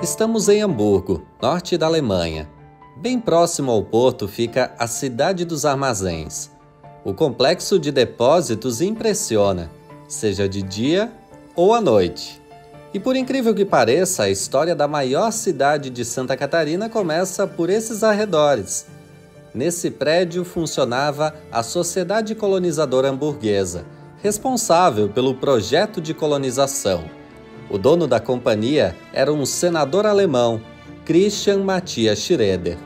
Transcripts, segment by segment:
Estamos em Hamburgo, norte da Alemanha. Bem próximo ao porto fica a Cidade dos Armazéns. O complexo de depósitos impressiona, seja de dia ou à noite. E por incrível que pareça, a história da maior cidade de Santa Catarina começa por esses arredores. Nesse prédio funcionava a Sociedade Colonizadora Hamburguesa, responsável pelo projeto de colonização. O dono da companhia era um senador alemão, Christian Matthias Schroeder.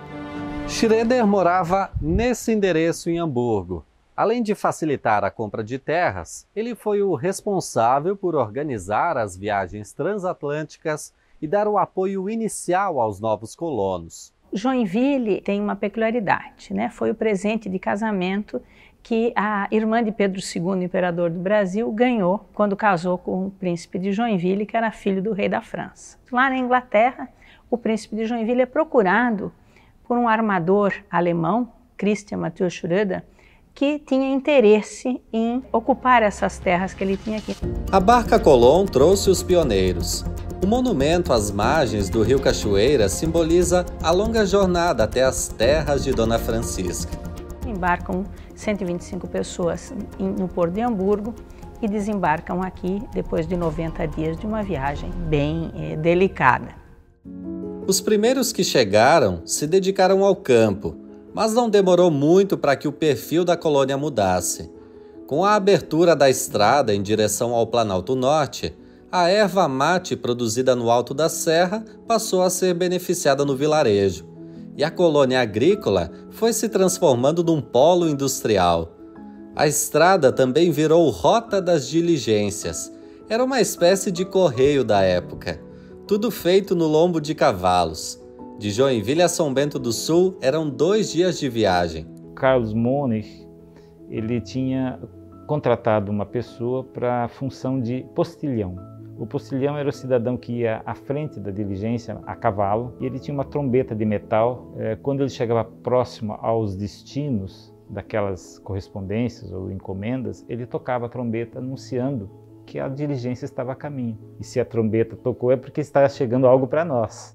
Schroeder morava nesse endereço em Hamburgo. Além de facilitar a compra de terras, ele foi o responsável por organizar as viagens transatlânticas e dar o apoio inicial aos novos colonos. Joinville tem uma peculiaridade, né? Foi o presente de casamento que a irmã de Pedro II, imperador do Brasil, ganhou quando casou com o príncipe de Joinville, que era filho do rei da França. Lá na Inglaterra, o príncipe de Joinville é procurado por um armador alemão, Christian Matthias Schroeder, que tinha interesse em ocupar essas terras que ele tinha aqui. A barca Colón trouxe os pioneiros. O monumento às margens do rio Cachoeira simboliza a longa jornada até as terras de Dona Francisca. Embarcam 125 pessoas no porto de Hamburgo e desembarcam aqui depois de 90 dias de uma viagem bem delicada. Os primeiros que chegaram se dedicaram ao campo, mas não demorou muito para que o perfil da colônia mudasse. Com a abertura da estrada em direção ao Planalto Norte, a erva mate produzida no alto da serra passou a ser beneficiada no vilarejo, e a colônia agrícola foi se transformando num polo industrial. A estrada também virou rota das diligências. Era uma espécie de correio da época, tudo feito no lombo de cavalos. De Joinville a São Bento do Sul eram 2 dias de viagem. Carlos Moniz, ele tinha contratado uma pessoa para a função de postilhão. O postilhão era o cidadão que ia à frente da diligência a cavalo e ele tinha uma trombeta de metal. Quando ele chegava próximo aos destinos daquelas correspondências ou encomendas, ele tocava a trombeta anunciando que a diligência estava a caminho. E se a trombeta tocou é porque está chegando algo para nós.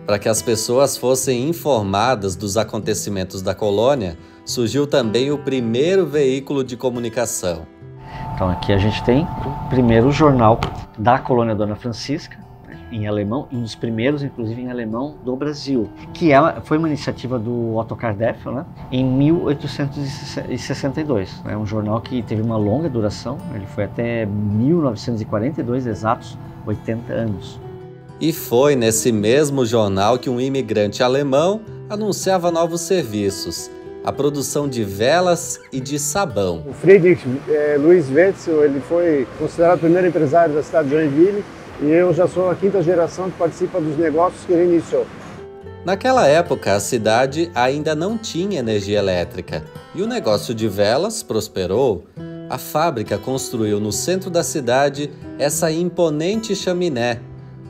Para que as pessoas fossem informadas dos acontecimentos da colônia, surgiu também o primeiro veículo de comunicação. Então aqui a gente tem o primeiro jornal da colônia Dona Francisca, em alemão, e um dos primeiros, inclusive, em alemão do Brasil, que foi uma iniciativa do Ottokar Deffel, né, em 1862. É um jornal que teve uma longa duração, ele foi até 1942, exatos 80 anos. E foi nesse mesmo jornal que um imigrante alemão anunciava novos serviços, a produção de velas e de sabão. O Friedrich Louis Wetzel, ele foi considerado o primeiro empresário da cidade de Joinville e eu já sou a 5ª geração que participa dos negócios que ele iniciou. Naquela época, a cidade ainda não tinha energia elétrica e o negócio de velas prosperou. A fábrica construiu no centro da cidade essa imponente chaminé.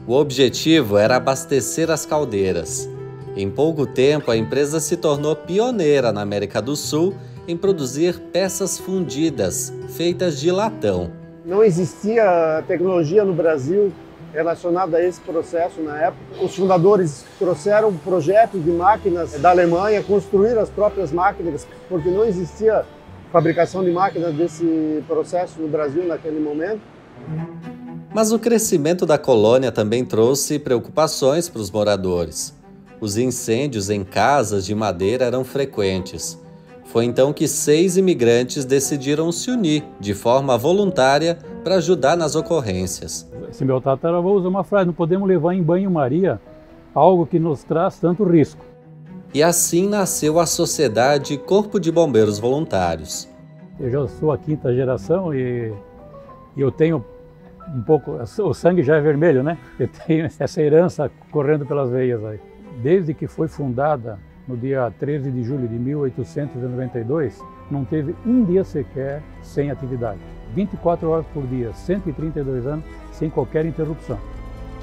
O objetivo era abastecer as caldeiras. Em pouco tempo, a empresa se tornou pioneira na América do Sul em produzir peças fundidas, feitas de latão. Não existia tecnologia no Brasil relacionada a esse processo na época. Os fundadores trouxeram projetos de máquinas da Alemanha, construíram as próprias máquinas, porque não existia fabricação de máquinas desse processo no Brasil naquele momento. Mas o crescimento da colônia também trouxe preocupações para os moradores. Os incêndios em casas de madeira eram frequentes. Foi então que 6 imigrantes decidiram se unir de forma voluntária para ajudar nas ocorrências. Esse meu tataravô usa uma frase: não podemos levar em banho-maria algo que nos traz tanto risco. E assim nasceu a Sociedade Corpo de Bombeiros Voluntários. Eu já sou a 5ª geração e eu tenho um pouco, o sangue já é vermelho, né? Eu tenho essa herança correndo pelas veias aí. Desde que foi fundada no dia 13 de julho de 1892, não teve um dia sequer sem atividade. 24 horas por dia, 132 anos, sem qualquer interrupção.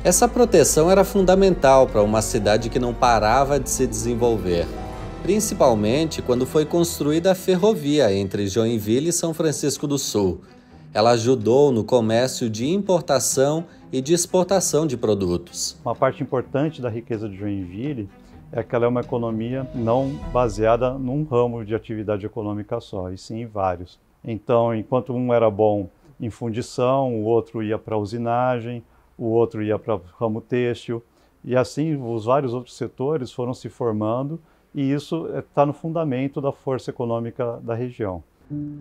Essa proteção era fundamental para uma cidade que não parava de se desenvolver, principalmente quando foi construída a ferrovia entre Joinville e São Francisco do Sul. Ela ajudou no comércio de importação e de exportação de produtos. Uma parte importante da riqueza de Joinville é que ela é uma economia não baseada num ramo de atividade econômica só, e sim em vários. Então, enquanto um era bom em fundição, o outro ia para a usinagem, o outro ia para o ramo têxtil, e assim os vários outros setores foram se formando, e isso está no fundamento da força econômica da região.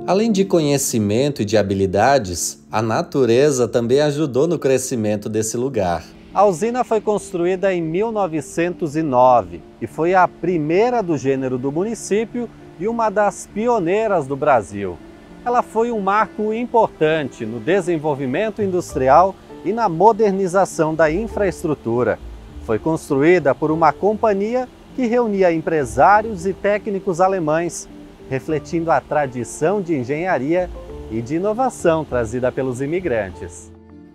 Além de conhecimento e de habilidades, a natureza também ajudou no crescimento desse lugar. A usina foi construída em 1909 e foi a primeira do gênero do município e uma das pioneiras do Brasil. Ela foi um marco importante no desenvolvimento industrial e na modernização da infraestrutura. Foi construída por uma companhia que reunia empresários e técnicos alemães, refletindo a tradição de engenharia e de inovação trazida pelos imigrantes.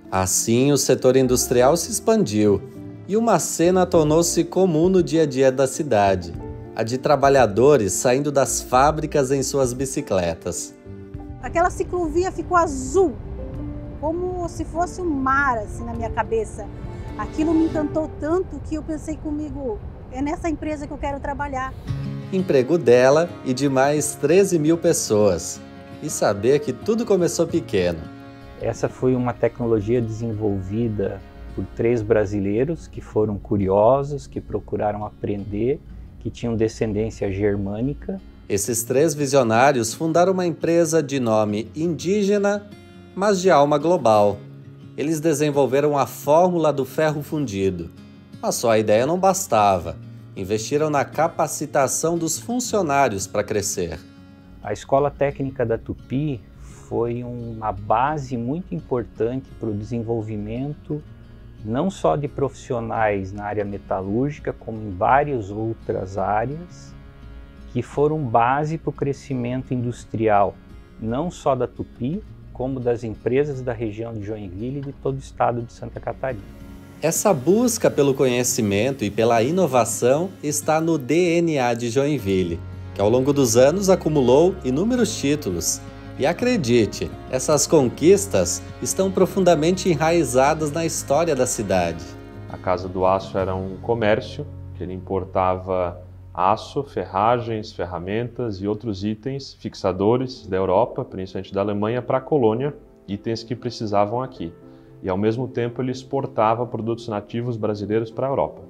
Assim, o setor industrial se expandiu e uma cena tornou-se comum no dia a dia da cidade, a de trabalhadores saindo das fábricas em suas bicicletas. Aquela ciclovia ficou azul, como se fosse um mar assim na minha cabeça. Aquilo me encantou tanto que eu pensei comigo, é nessa empresa que eu quero trabalhar. Emprego dela e de mais 13 mil pessoas. E saber que tudo começou pequeno. Essa foi uma tecnologia desenvolvida por 3 brasileiros que foram curiosos, que procuraram aprender, que tinham descendência germânica. Esses 3 visionários fundaram uma empresa de nome indígena, mas de alma global. Eles desenvolveram a fórmula do ferro fundido. Mas só a ideia não bastava. Investiram na capacitação dos funcionários para crescer. A Escola Técnica da Tupi foi uma base muito importante para o desenvolvimento não só de profissionais na área metalúrgica, como em várias outras áreas, que foram base para o crescimento industrial, não só da Tupi, como das empresas da região de Joinville e de todo o estado de Santa Catarina. Essa busca pelo conhecimento e pela inovação está no DNA de Joinville, que ao longo dos anos acumulou inúmeros títulos. E acredite, essas conquistas estão profundamente enraizadas na história da cidade. A Casa do Aço era um comércio que ele importava aço, ferragens, ferramentas e outros itens fixadores da Europa, principalmente da Alemanha, para a colônia, itens que precisavam aqui. E ao mesmo tempo ele exportava produtos nativos brasileiros para a Europa.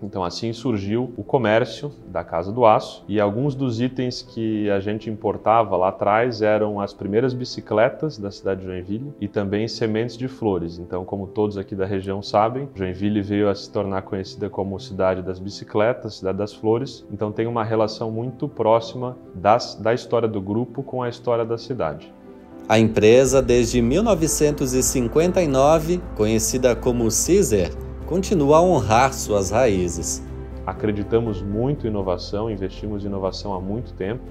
Então assim surgiu o comércio da Casa do Aço, e alguns dos itens que a gente importava lá atrás eram as primeiras bicicletas da cidade de Joinville e também sementes de flores. Então, como todos aqui da região sabem, Joinville veio a se tornar conhecida como cidade das bicicletas, cidade das flores. Então tem uma relação muito próxima da história do grupo com a história da cidade. A empresa, desde 1959, conhecida como Cizer, continua a honrar suas raízes. Acreditamos muito em inovação, investimos em inovação há muito tempo,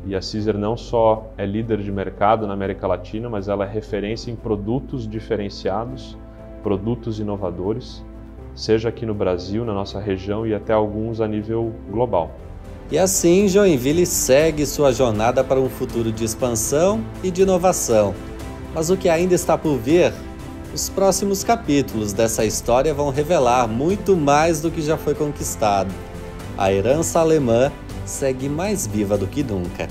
e a Cizer não só é líder de mercado na América Latina, mas ela é referência em produtos diferenciados, produtos inovadores, seja aqui no Brasil, na nossa região e até alguns a nível global. E assim, Joinville segue sua jornada para um futuro de expansão e de inovação. Mas o que ainda está por vir? Os próximos capítulos dessa história vão revelar muito mais do que já foi conquistado. A herança alemã segue mais viva do que nunca.